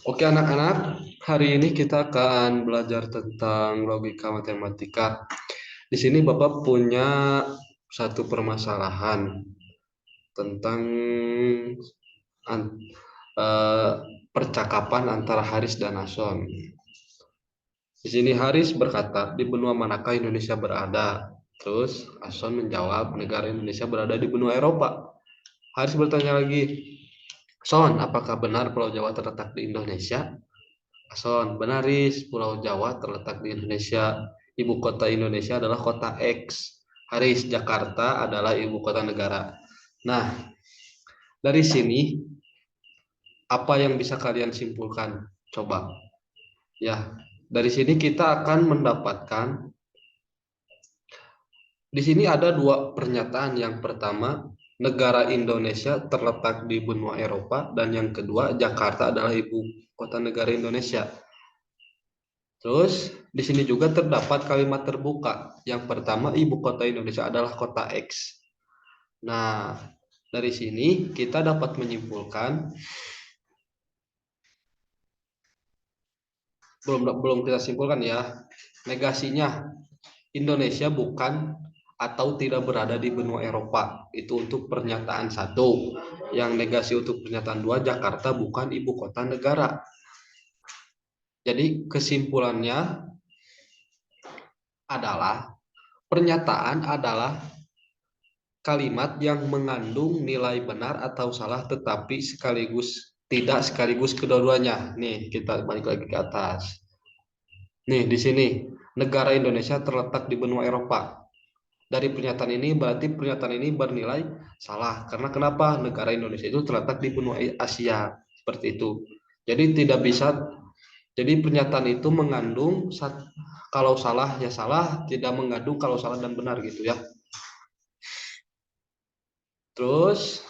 Oke anak-anak, hari ini kita akan belajar tentang logika matematika. Di sini Bapak punya satu permasalahan tentang an- eh, percakapan antara Haris dan Nason. Di sini Haris berkata, di benua manakah Indonesia berada? Terus Ason menjawab, negara Indonesia berada di benua Eropa. Haris bertanya lagi, Son, apakah benar Pulau Jawa terletak di Indonesia? Son, benar Riz, Pulau Jawa terletak di Indonesia. Ibu kota Indonesia adalah kota X. Haris, Jakarta adalah ibu kota negara. Nah, dari sini apa yang bisa kalian simpulkan? Coba. Ya, dari sini kita akan mendapatkan di sini ada dua pernyataan. Yang pertama, negara Indonesia terletak di benua Eropa dan yang kedua, Jakarta adalah ibu kota negara Indonesia. Terus di sini juga terdapat kalimat terbuka. Yang pertama, ibu kota Indonesia adalah kota X. Nah, dari sini kita dapat menyimpulkan, belum kita simpulkan ya, negasinya Indonesia bukan atau tidak berada di benua Eropa. Itu untuk pernyataan satu. Yang negasi untuk pernyataan dua, Jakarta bukan ibu kota negara. Jadi kesimpulannya adalah pernyataan adalah kalimat yang mengandung nilai benar atau salah tetapi sekaligus tidak sekaligus kedua-duanya. Nih, kita balik lagi ke atas. Nih, di sini negara Indonesia terletak di benua Eropa. Dari pernyataan ini berarti pernyataan ini bernilai salah karena kenapa? Negara Indonesia itu terletak di benua Asia, seperti itu. Jadi tidak bisa, jadi pernyataan itu mengandung kalau salah ya salah, tidak mengandung kalau salah dan benar gitu ya. Terus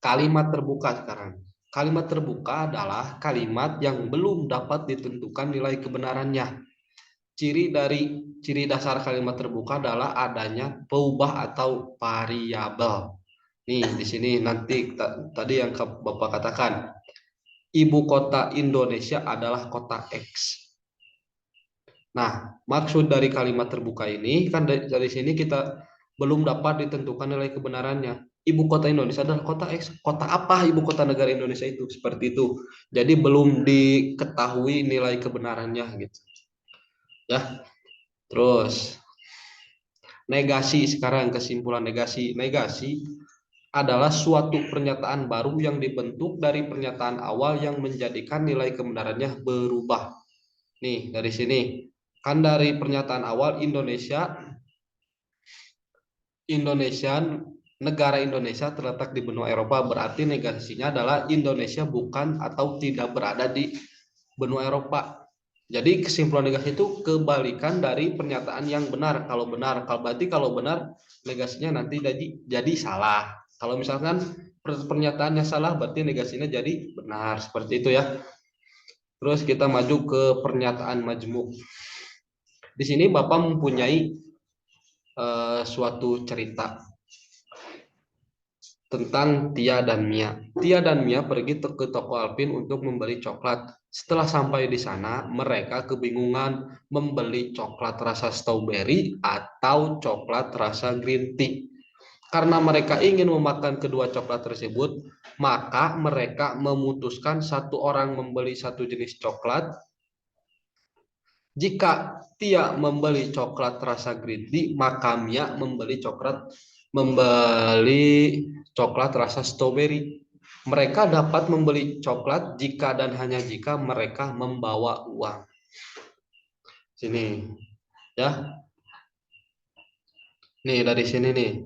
kalimat terbuka sekarang. Kalimat terbuka adalah kalimat yang belum dapat ditentukan nilai kebenarannya. Ciri dasar kalimat terbuka adalah adanya peubah atau variabel. Nih, di sini nanti tadi yang Bapak katakan, ibu kota Indonesia adalah kota X. Nah, maksud dari kalimat terbuka ini kan dari sini kita belum dapat ditentukan nilai kebenarannya. Ibu kota Indonesia adalah kota X. Kota apa ibu kota negara Indonesia itu? Seperti itu. Jadi belum diketahui nilai kebenarannya gitu. Ya. Terus negasi sekarang kesimpulan negasi. Negasi adalah suatu pernyataan baru yang dibentuk dari pernyataan awal yang menjadikan nilai kebenarannya berubah. Nih, dari sini. Kan dari pernyataan awal Indonesia, negara Indonesia terletak di benua Eropa, berarti negasinya adalah Indonesia bukan atau tidak berada di benua Eropa. Jadi kesimpulan negasi itu kebalikan dari pernyataan yang benar. Kalau benar negasinya nanti jadi salah. Kalau misalkan pernyataannya salah, berarti negasinya jadi benar. Seperti itu ya. Terus kita maju ke pernyataan majmuk. Di sini Bapak mempunyai suatu cerita tentang Tia dan Mia. Tia dan Mia pergi ke toko Alpin untuk membeli coklat. Setelah sampai di sana, mereka kebingungan membeli coklat rasa strawberry atau coklat rasa green tea. Karena mereka ingin memakan kedua coklat tersebut, maka mereka memutuskan satu orang membeli satu jenis coklat. Jika Tia membeli coklat rasa green tea, maka Mia membeli coklat rasa strawberry. Mereka dapat membeli coklat jika dan hanya jika mereka membawa uang. Sini, ya. Nih dari sini nih.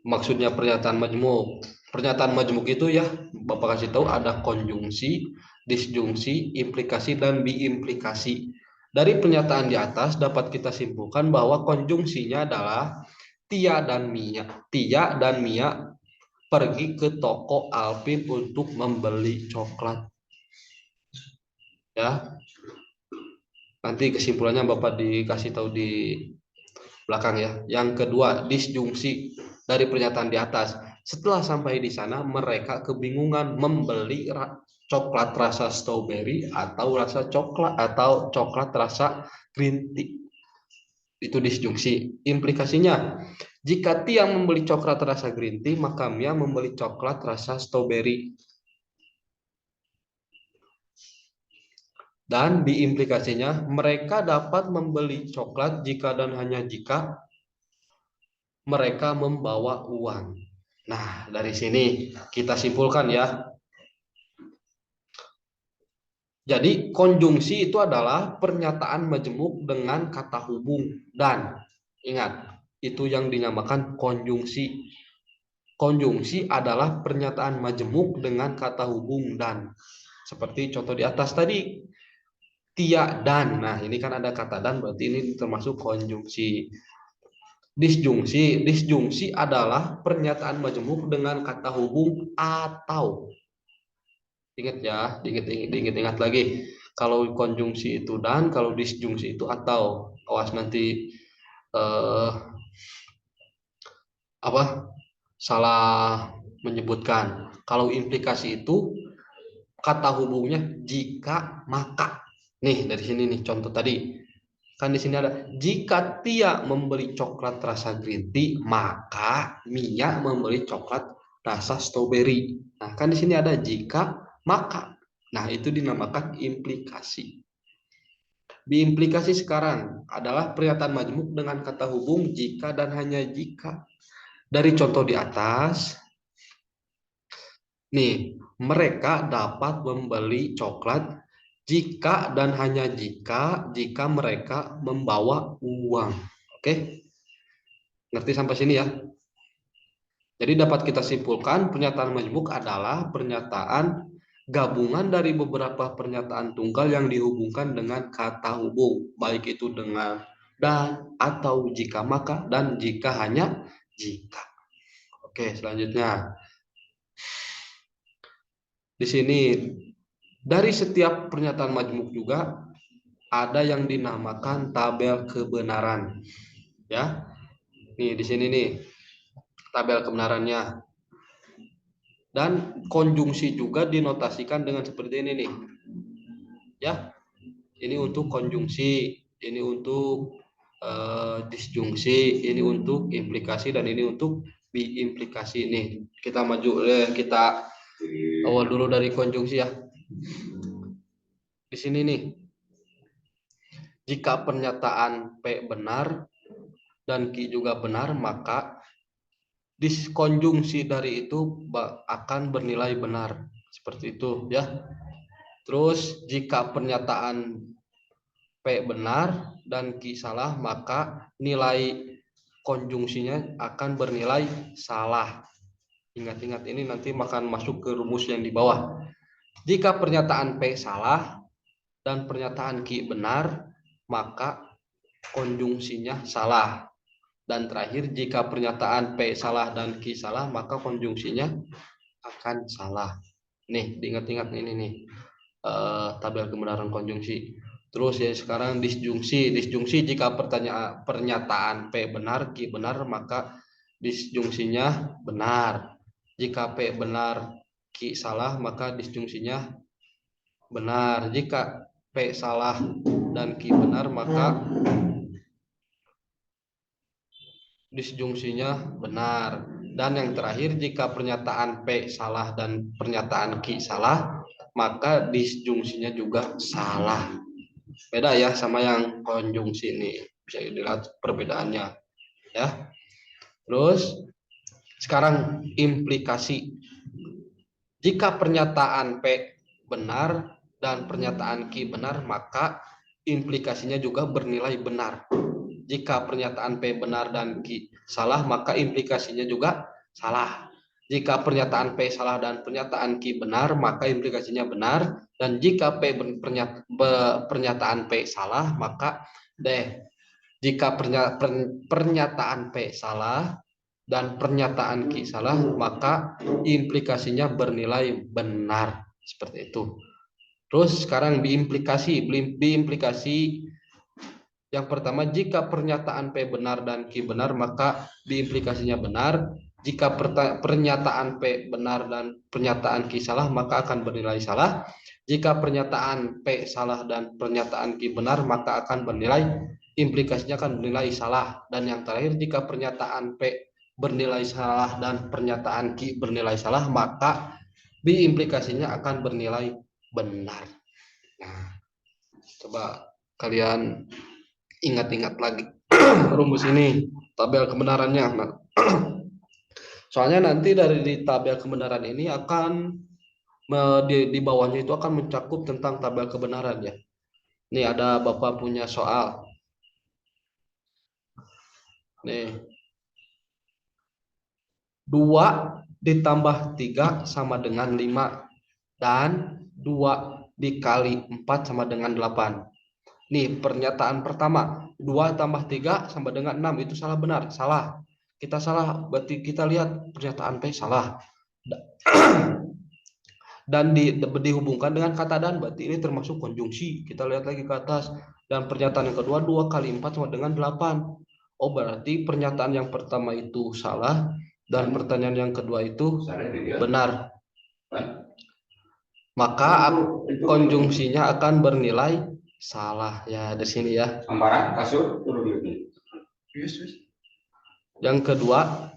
Maksudnya pernyataan majmuk. Pernyataan majmuk itu ya, Bapak kasih tahu ada konjungsi, disjungsi, implikasi dan biimplikasi. Dari pernyataan di atas dapat kita simpulkan bahwa konjungsinya adalah Tia dan Mia. Tia dan Mia pergi ke toko Alpin untuk membeli coklat. Ya, nanti kesimpulannya Bapak dikasih tahu di belakang ya. Yang kedua, disjungsi dari pernyataan di atas. Setelah sampai di sana, mereka kebingungan membeli coklat rasa strawberry atau rasa coklat atau coklat rasa green tea. Itu disjungsi. Implikasinya, jika Tia membeli coklat rasa green tea, maka Mia membeli coklat rasa strawberry. Dan diimplikasinya, mereka dapat membeli coklat jika dan hanya jika mereka membawa uang. Nah, dari sini kita simpulkan ya. Jadi konjungsi itu adalah pernyataan majemuk dengan kata hubung dan. Ingat, itu yang dinamakan konjungsi. Konjungsi adalah pernyataan majemuk dengan kata hubung dan. Seperti contoh di atas tadi, Tia dan. Nah, ini kan ada kata dan, berarti ini termasuk konjungsi. Disjungsi adalah pernyataan majemuk dengan kata hubung atau. Ingat ya, diingat lagi. Kalau konjungsi itu dan, kalau disjungsi itu atau. Awas nanti apa? Salah menyebutkan. Kalau implikasi itu kata hubungnya jika maka. Nih dari sini nih contoh tadi. Kan di sini ada jika Tia membeli coklat rasa green tea, maka Mia membeli coklat rasa strawberry. Nah, kan di sini ada jika maka. Nah, itu dinamakan implikasi. Diimplikasi sekarang adalah pernyataan majemuk dengan kata hubung jika dan hanya jika. Dari contoh di atas, nih, mereka dapat membeli coklat jika dan hanya jika mereka membawa uang. Oke? Ngerti sampai sini ya? Jadi dapat kita simpulkan pernyataan majemuk adalah pernyataan gabungan dari beberapa pernyataan tunggal yang dihubungkan dengan kata hubung, baik itu dengan dan atau jika maka dan jika hanya jika. Oke, selanjutnya. Di sini dari setiap pernyataan majemuk juga ada yang dinamakan tabel kebenaran. Ya. Nih di sini nih tabel kebenarannya. Dan konjungsi juga dinotasikan dengan seperti ini nih. Ya. Ini untuk konjungsi, ini untuk disjungsi, ini untuk implikasi dan ini untuk biimplikasi nih. Kita maju kita awal dulu dari konjungsi ya. Di sini nih. Jika pernyataan P benar dan Q juga benar, maka diskonjungsi dari itu akan bernilai benar. Seperti itu ya. Terus jika pernyataan P benar dan Q salah, maka nilai konjungsinya akan bernilai salah. Ingat-ingat ini nanti akan masuk ke rumus yang di bawah. Jika pernyataan P salah dan pernyataan Q benar, maka konjungsinya salah. Dan terakhir, jika pernyataan P salah dan Q salah, maka konjungsinya akan salah. Nih, diingat-ingat ini nih. Tabel kebenaran konjungsi. Terus ya sekarang disjungsi. Disjungsi jika pernyataan P benar, Q benar, maka disjungsinya benar. Jika P benar, Q salah, maka disjungsinya benar. Jika P salah dan Q benar, maka disjungsinya benar. Dan yang terakhir, jika pernyataan P salah dan pernyataan Q salah, maka disjungsinya juga salah. Beda ya sama yang konjungsi ini. Bisa dilihat perbedaannya ya. Terus sekarang implikasi. Jika pernyataan P benar dan pernyataan Q benar, maka implikasinya juga bernilai benar. Jika pernyataan P benar dan Q salah, maka implikasinya juga salah. Jika pernyataan P salah dan pernyataan Q benar, maka implikasinya benar. Dan jika pernyataan P salah, maka jika pernyataan P salah dan pernyataan Q salah, maka implikasinya bernilai benar. Seperti itu. Terus sekarang diimplikasi. Yang pertama, jika pernyataan P benar dan Q benar, maka diimplikasinya benar. Jika pernyataan P benar dan pernyataan Q salah, maka akan bernilai salah. Jika pernyataan P salah dan pernyataan Q benar, maka akan bernilai, implikasinya akan bernilai salah. Dan yang terakhir, jika pernyataan P bernilai salah dan pernyataan Q bernilai salah, maka B implikasinya akan bernilai benar. Nah, coba kalian ingat-ingat lagi rumus ini, tabel kebenarannya. Nah, soalnya nanti dari di tabel kebenaran ini akan di bawahnya itu akan mencakup tentang tabel kebenaran ya. Nih ada Bapak punya soal. Nih, 2 ditambah 3 sama dengan 5 dan 2 dikali 4 sama dengan 8. Nih pernyataan pertama, 2 tambah 3 sama dengan 6, itu salah benar? Salah. Kita salah, berarti kita lihat pernyataan P salah. Dan dihubungkan dengan kata dan, berarti ini termasuk konjungsi. Kita lihat lagi ke atas. Dan pernyataan yang kedua, 2 kali 4 sama dengan 8. Oh, berarti pernyataan yang pertama itu salah dan pertanyaan yang kedua itu benar. Maka konjungsinya akan bernilai salah ya di sini ya. Yang kedua,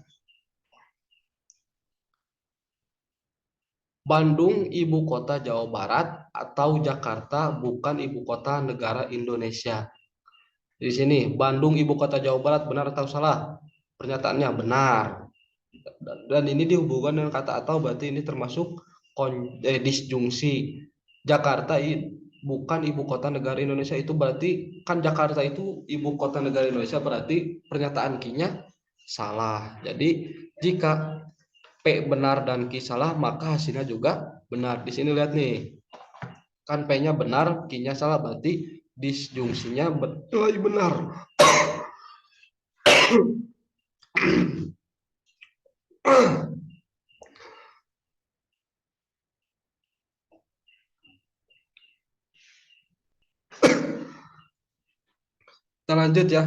Bandung ibu kota Jawa Barat atau Jakarta bukan ibu kota negara Indonesia. Di sini Bandung ibu kota Jawa Barat, benar atau salah? Pernyataannya benar. Dan ini dihubungkan dengan kata atau, berarti ini termasuk disjungsi. Jakarta bukan ibu kota negara Indonesia, itu berarti kan Jakarta itu ibu kota negara Indonesia, berarti pernyataan Q-nya salah. Jadi jika P benar dan Q salah, maka hasilnya juga benar. Di sini lihat nih, kan P-nya benar, Q-nya salah, berarti disjungsinya benar. Kita lanjut ya.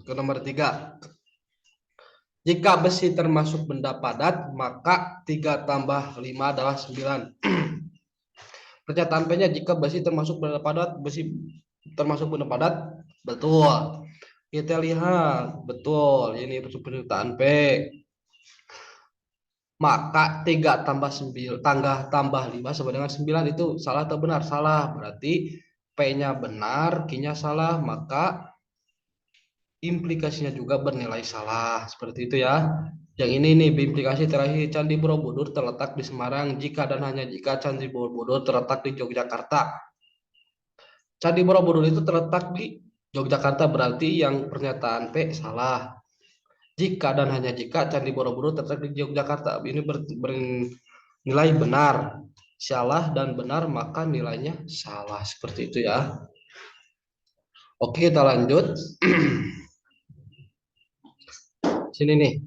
Ke nomor 3. Jika besi termasuk benda padat, maka 3 tambah 5 adalah 9. Pernyataan P-nya, jika besi termasuk benda padat, besi termasuk benda padat, betul. Kita lihat, betul. Ini pernyataan P. Maka 3 tambah 9, tambah 5 sama dengan 9, itu salah atau benar? Salah. Berarti P-nya benar, Q-nya salah, maka implikasinya juga bernilai salah. Seperti itu ya. Yang ini nih implikasi terakhir, Candi Borobudur terletak di Semarang jika dan hanya jika Candi Borobudur terletak di Yogyakarta. Candi Borobudur itu terletak di Yogyakarta, berarti yang pernyataan P salah. Jika dan hanya jika Candi Borobudur terletak di Yogyakarta, ini bernilai benar. Salah dan benar, maka nilainya salah. Seperti itu ya. Oke, kita lanjut. Sini nih.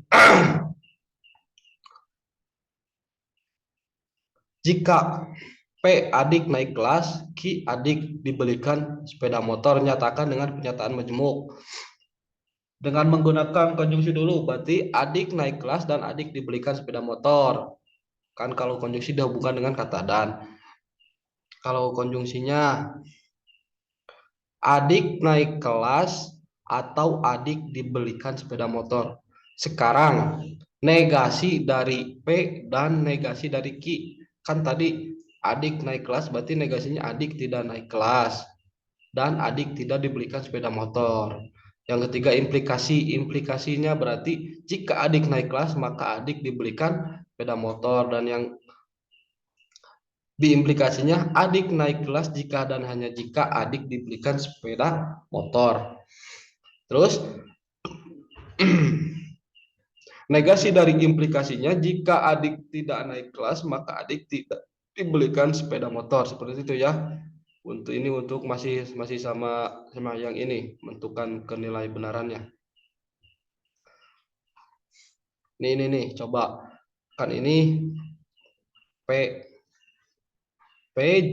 Jika P adik naik kelas, Q adik dibelikan sepeda motor, nyatakan dengan pernyataan majemuk. Dengan menggunakan konjungsi dulu, berarti adik naik kelas dan adik dibelikan sepeda motor. Kan kalau konjungsi dihubungkan dengan kata dan. Kalau konjungsinya adik naik kelas atau adik dibelikan sepeda motor. Sekarang negasi dari P dan negasi dari Q. Kan tadi adik naik kelas, berarti negasinya adik tidak naik kelas dan adik tidak dibelikan sepeda motor. Yang ketiga implikasinya berarti jika adik naik kelas maka adik dibelikan sepeda motor, dan yang implikasinya adik naik kelas jika dan hanya jika adik dibelikan sepeda motor. Terus negasi dari implikasinya, jika adik tidak naik kelas maka adik tidak dibelikan sepeda motor. Seperti itu ya. Untuk ini untuk masih sama yang ini, menentukan kenilai benarannya. Nih coba kan ini P P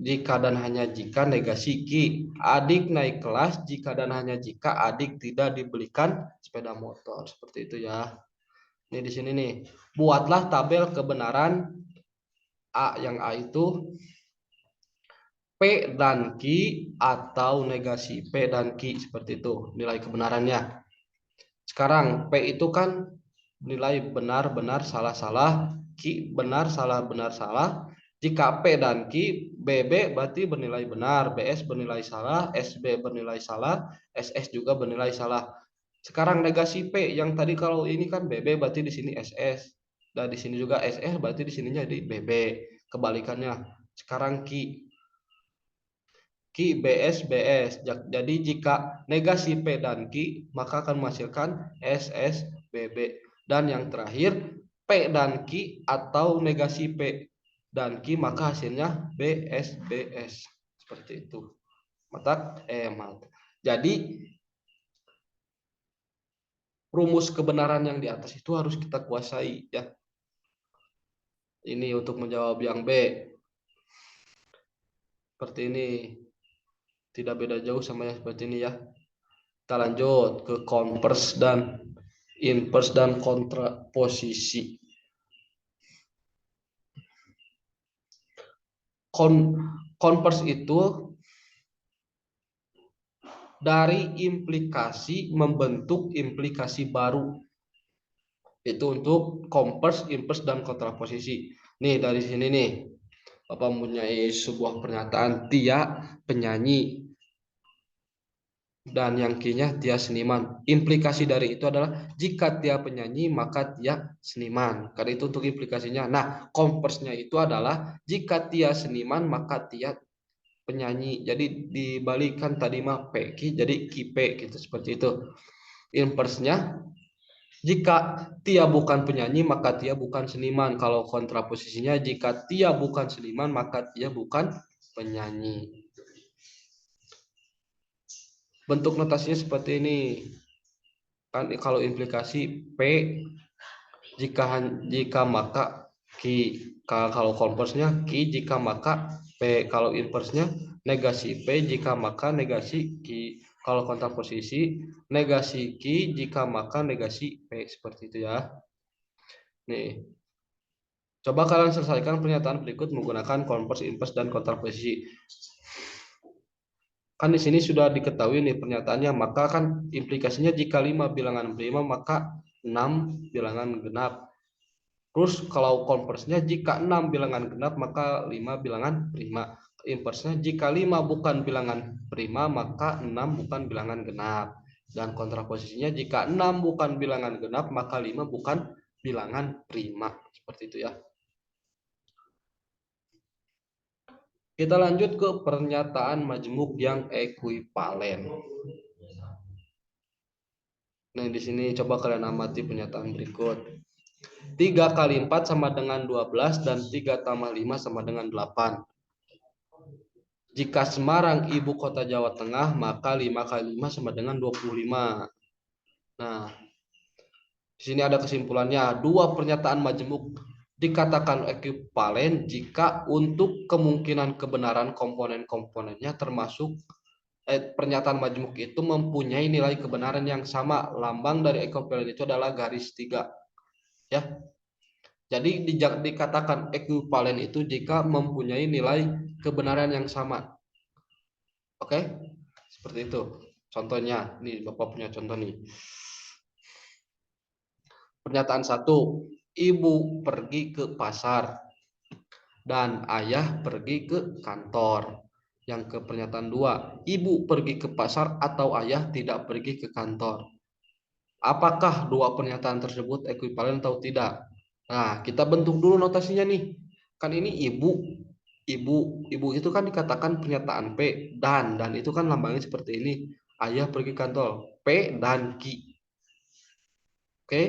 jika dan hanya jika negasi Q. Adik naik kelas jika dan hanya jika adik tidak dibelikan sepeda motor. Seperti itu ya. Ini di sini nih. Buatlah tabel kebenaran A, yang A itu P dan Q atau negasi P dan Q, seperti itu nilai kebenarannya. Sekarang P itu kan nilai benar benar salah salah, Q benar salah benar salah. Jika P dan Q BB berarti bernilai benar, BS bernilai salah, SB bernilai salah, SS juga bernilai salah. Sekarang negasi P yang tadi kalau ini kan BB berarti di sini SS. Dan di sini juga SS berarti di sininya di BB. Kebalikannya. Sekarang Q BS BS. Jadi jika negasi P dan Q maka akan menghasilkan SS BB. Dan yang terakhir P dan Q atau negasi P dan Q maka hasilnya BS BS. Seperti itu. Mata Jadi rumus kebenaran yang di atas itu harus kita kuasai ya. Ini untuk menjawab yang B. Seperti ini. Tidak beda jauh sama yang seperti ini ya. Kita lanjut ke converse dan inverse dan kontraposisi. Converse itu dari implikasi membentuk implikasi baru. Itu untuk converse, inverse dan kontraposisi. Nih dari sini nih. Bapak mempunyai sebuah pernyataan Tia penyanyi dan yang Q-nya Tia seniman. Implikasi dari itu adalah jika Tia penyanyi maka Tia seniman. Karena itu untuk implikasinya. Nah, converse-nya itu adalah jika Tia seniman maka Tia penyanyi. Jadi dibalikan tadi mah PQ jadi QP gitu seperti itu. Inverse-nya jika Tia bukan penyanyi maka Tia bukan seniman. Kalau kontraposisinya jika Tia bukan seniman maka Tia bukan penyanyi. Bentuk notasinya seperti ini. Kan kalau implikasi P jika maka Q. Kalau converse-nya Q jika maka P. Kalau inverse-nya negasi P jika maka negasi Q. Kalau kontraposisi negasi Q jika maka negasi P. Seperti itu ya. Nih. Coba kalian selesaikan pernyataan berikut menggunakan converse, inverse, dan kontraposisi. Kan di sini sudah diketahui nih pernyataannya, maka kan implikasinya jika 5 bilangan prima maka 6 bilangan genap. Terus kalau konversnya jika 6 bilangan genap maka 5 bilangan prima. Inversnya jika 5 bukan bilangan prima maka 6 bukan bilangan genap. Dan kontraposisinya jika 6 bukan bilangan genap maka 5 bukan bilangan prima. Seperti itu ya. Kita lanjut ke pernyataan majmuk yang ekuivalen. Nah, di sini coba kalian amati pernyataan berikut. 3 kali 4 sama dengan 12 dan 3 tambah 5 sama dengan 8. Jika Semarang ibu kota Jawa Tengah, maka 5 kali 5 sama dengan 25. Nah, di sini ada kesimpulannya. Dua pernyataan majemuk dikatakan ekuivalen jika untuk kemungkinan kebenaran komponen-komponennya termasuk pernyataan majemuk itu mempunyai nilai kebenaran yang sama. Lambang dari ekuivalen itu adalah garis 3. Ya. Jadi dikatakan ekuivalen itu jika mempunyai nilai kebenaran yang sama. Oke? Seperti itu. Contohnya, nih Bapak punya contoh nih. Pernyataan 1, ibu pergi ke pasar dan ayah pergi ke kantor. Yang ke pernyataan 2, ibu pergi ke pasar atau ayah tidak pergi ke kantor. Apakah dua pernyataan tersebut ekuivalen atau tidak? Nah, kita bentuk dulu notasinya nih. Kan ini ibu itu kan dikatakan pernyataan P dan itu kan lambangnya seperti ini. Ayah pergi kantor. P dan Q. Oke.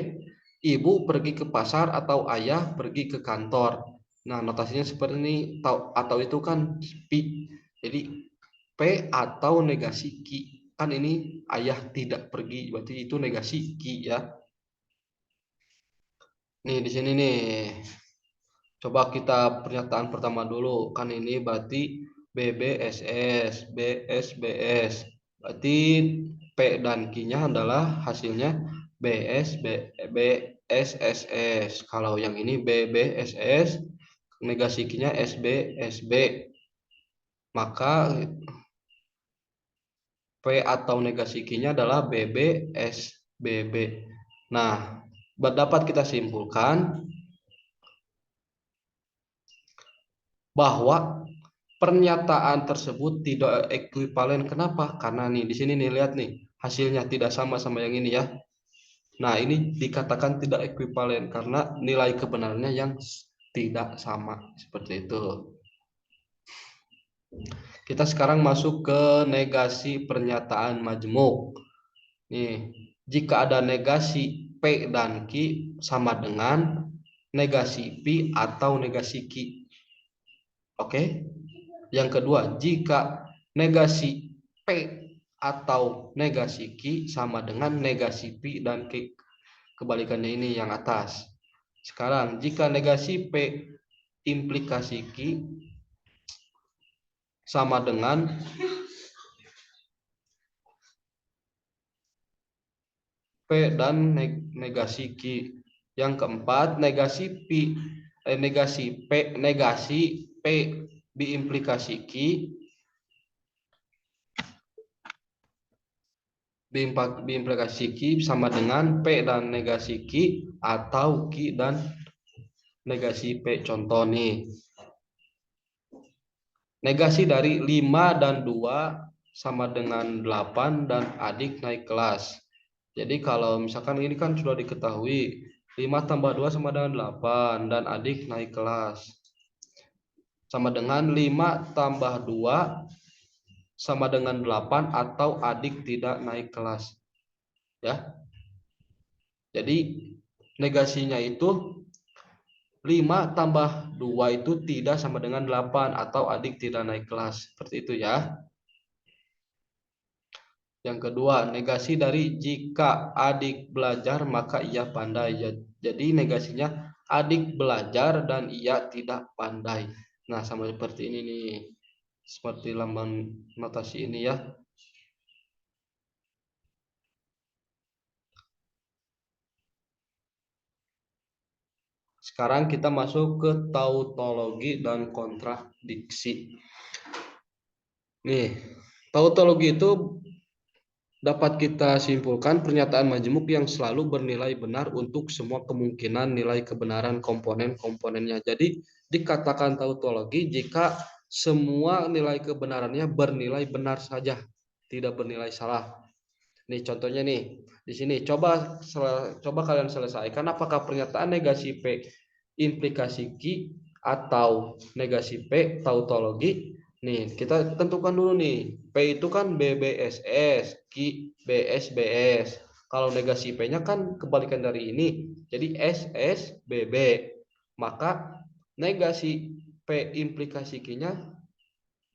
Ibu pergi ke pasar atau ayah pergi ke kantor. Nah, notasinya seperti ini atau itu kan P. Jadi P atau negasi Q. Kan ini ayah tidak pergi, berarti itu negasi Q ya. Nih di sini nih. Coba kita pernyataan pertama dulu. Kan ini berarti BBSS, BSBS. Berarti P dan Q-nya adalah hasilnya BSSS. Kalau yang ini BBSS, negasi Q-nya SB. Maka P atau negasi Q-nya adalah BBSBB. Nah, dapat kita simpulkan bahwa pernyataan tersebut tidak ekuivalen. Kenapa? Karena nih di sini nih lihat nih hasilnya tidak sama sama yang ini ya. Nah, ini dikatakan tidak ekuivalen karena nilai kebenarannya yang tidak sama seperti itu. Kita sekarang masuk ke negasi pernyataan majmuk. Nih, jika ada negasi P dan Q sama dengan negasi P atau negasi Q. Oke? Yang kedua, jika negasi P atau negasi Q sama dengan negasi P dan Q. Kebalikannya ini yang atas. Sekarang, jika negasi P implikasi Q sama dengan P dan negasi Q. Yang keempat, negasi P diimplikasi Q diimplikasi Q sama dengan P dan negasi Q atau Q dan negasi P. Contoh nih. Negasi dari 5 dan 2 sama dengan 8 dan adik naik kelas. Jadi kalau misalkan ini kan sudah diketahui 5 tambah 2 sama dengan 8 dan adik naik kelas. Sama dengan 5 tambah 2 sama dengan 8 atau adik tidak naik kelas. Ya. Jadi negasinya itu 5 tambah 2 itu tidak sama dengan 8 atau adik tidak naik kelas. Seperti itu ya. Yang kedua, negasi dari jika adik belajar maka ia pandai. Jadi negasinya adik belajar dan ia tidak pandai. Nah, sama seperti ini nih. Seperti lambang notasi ini ya. Sekarang kita masuk ke tautologi dan kontradiksi. Nih, tautologi itu dapat kita simpulkan pernyataan majemuk yang selalu bernilai benar untuk semua kemungkinan nilai kebenaran komponen-komponennya. Jadi dikatakan tautologi jika semua nilai kebenarannya bernilai benar saja, tidak bernilai salah. Nih contohnya nih di sini coba kalian selesaikan apakah pernyataan negasi P implikasi Q atau negasi P tautologi. Nih, kita tentukan dulu nih. P itu kan BBSS, Q BSBS. Kalau negasi P-nya kan kebalikan dari ini. Jadi SSBB. Maka negasi P implikasi Q-nya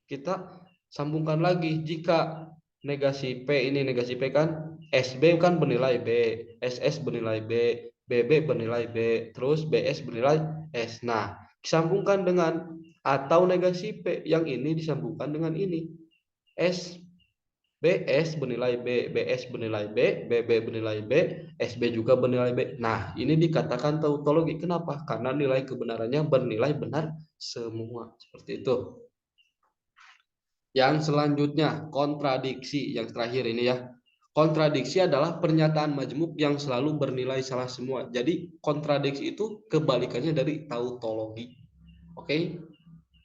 kita sambungkan lagi. Jika negasi P ini negasi P kan SB kan bernilai B, SS bernilai B, BB bernilai B, terus BS bernilai S. Nah, disambungkan dengan atau negasi P yang ini disambungkan dengan ini. S BS bernilai B, BS bernilai B, BB bernilai B, SB juga bernilai B. Nah, ini dikatakan tautologi. Kenapa? Karena nilai kebenarannya bernilai benar semua. Seperti itu. Yang selanjutnya, kontradiksi. Yang terakhir ini ya. Kontradiksi adalah pernyataan majmuk yang selalu bernilai salah semua. Jadi kontradiksi itu kebalikannya dari tautologi. Oke?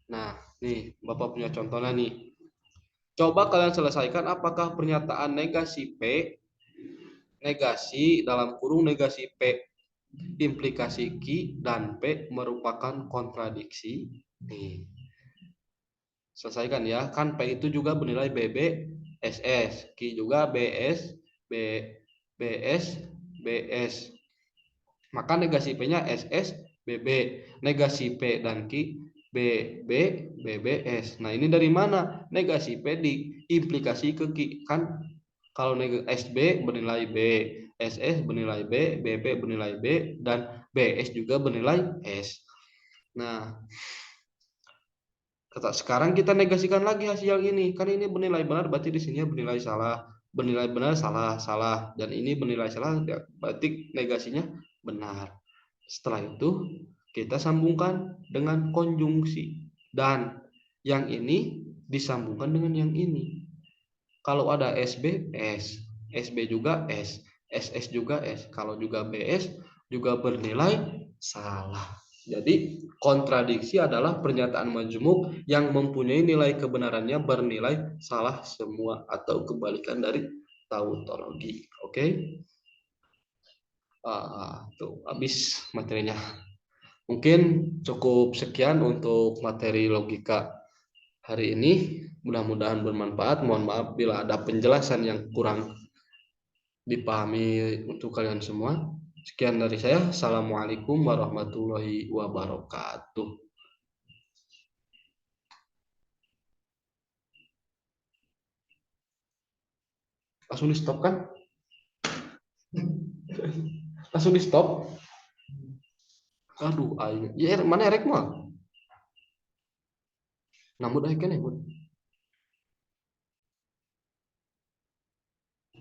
Nah, nih Bapak punya contohnya nih. Coba kalian selesaikan apakah pernyataan negasi P, negasi dalam kurung negasi P, implikasi Q dan P merupakan kontradiksi. Nih. Selesaikan ya. Kan P itu juga bernilai BB SS, Q juga BS BS BS. Maka negasi P-nya SS BB, negasi P dan Q BB BBS. Nah, ini dari mana? Negasi P diimplikasi ke Q. Kan kalau SB bernilai B, SS bernilai B, BB bernilai B dan BS juga bernilai S. Nah, sekarang kita negasikan lagi hasil yang ini. Kan ini bernilai benar, berarti di sini bernilai salah. Bernilai benar, salah, salah. Dan ini bernilai salah, ya, berarti negasinya benar. Setelah itu, kita sambungkan dengan konjungsi. Dan yang ini disambungkan dengan yang ini. Kalau ada SB, S. SB juga S. SS juga S. Kalau juga BS, juga bernilai salah. Jadi kontradiksi adalah pernyataan majmuk yang mempunyai nilai kebenarannya bernilai salah semua atau kebalikan dari tautologi. Oke, tuh habis materinya. Mungkin cukup sekian untuk materi logika hari ini. Mudah-mudahan bermanfaat. Mohon maaf bila ada penjelasan yang kurang dipahami untuk kalian semua. Sekian dari saya. Assalamualaikum warahmatullahi wabarakatuh. Langsung di stop kan? Langsung di stop. Aduh, ayo. Ya, mana erek mah? Namun ayo kan ya,